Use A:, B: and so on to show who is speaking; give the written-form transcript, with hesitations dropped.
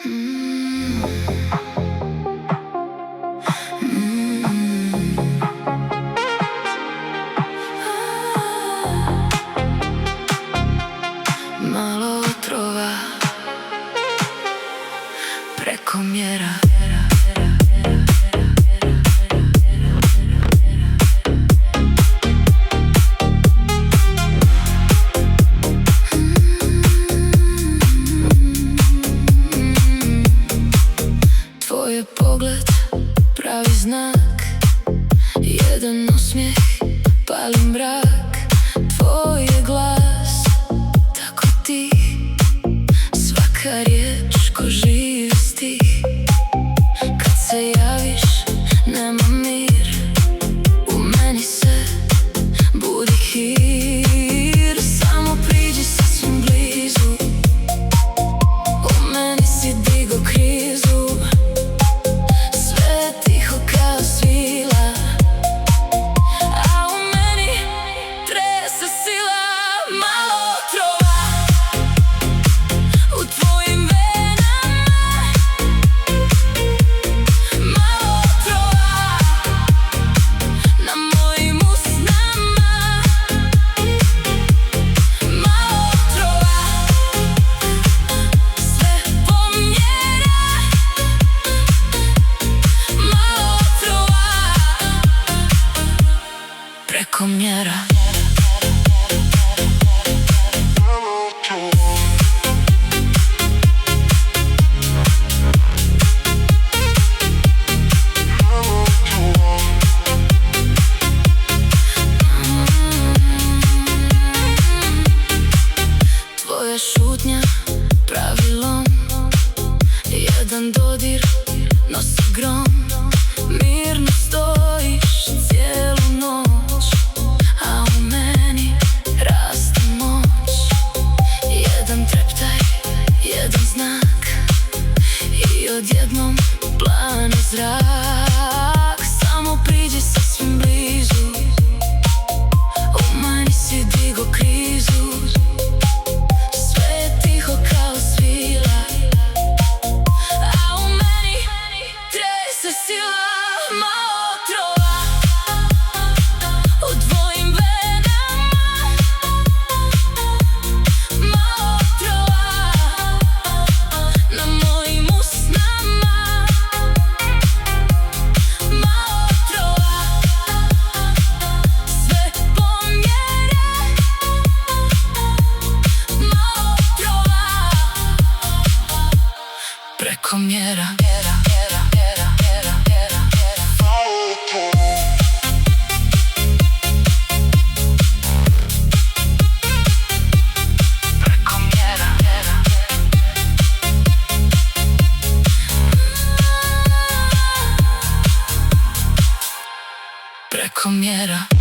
A: Malo otrova preko mjera. Tvoj je pogled pravi znak, jedan osmijeh pali mrak. Tvoj je glas tako tih, svaka riječ ko živi stih. Kad se javiš nema mir, u meni se budi hir. Samo priđi sasvim blizu, u meni si digo krizu. Sve je tiho kao svila, a u meni trese sila. Malo otrova u tvojim venama, malo otrova na mojim usnama, malo otrova, sve pomjera, malo otrova preko mjera. Tvoja šutnja pravi lom, jedan dodir nosi grom. Mirno stojiš cijelu noć, a u meni raste moć. Jedan treptaj, jedan znak i odjednom plani zrak. Samo priđi sasvim blizu, u meni si digo krizu. Sve je tiho kao svila, a u meni trese sila. Malo otrova u tvojim venama, malo otrova na mojim usnama, malo otrova, sve pomjera, malo otrova preko mjera. Preko mjera.